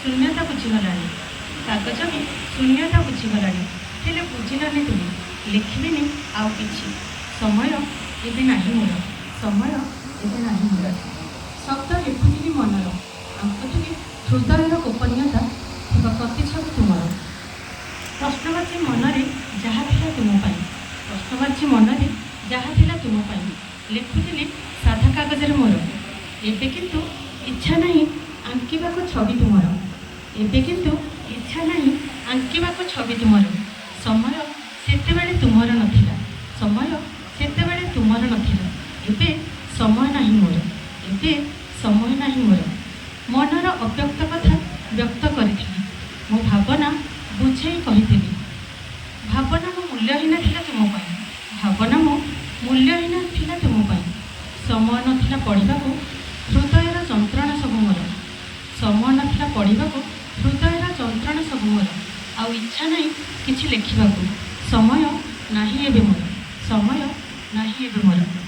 शून्यता बुझीगलानी कागज भी शून्यता बुझीगलानी हेले बुझिलनि तुम लिखिबिनी आउ किछि समय एबे नाही मोर समय एबे नाही मोर शब्द लिखुथिबि मनर आंकुथिबि हृदयर गोपनीयता थिबा प्रतिच्छबि तुमर प्रश्नवाची मनरे जहा थिला तुम पाई प्रश्नवाची मनरे जहा थिला तुम पाई लिखुथिली साधा कागजरे मोर एबे किंतु इच्छा नहीं आंकिबाको छवि तुमर एबे किंतु इच्छा नहीं आंकिबाको छवि तुमर समय सेतेबेले तुमर नथिला समय सेतेबेले तुमर नथिला एबे समय नाही मोर एबे समय नाही मोर मनर अव्यक्त कथा व्यक्त करिथिबि मो भावना बुझेई कहिथिबि भावना मो मूल्यहीन थिला तुम पाई भावना मो मूल्यहीन थिला तुम पाई समय नथिला पढ़िबाको हृदयर जंत्रणा सब मोर समय नथिला पढ़िबाको हृदयर जंत्रणा सब मोर आउ इच्छा नहीं किछि लेखिबाको समय नाही एबे मोर समय नाही एबे मोर।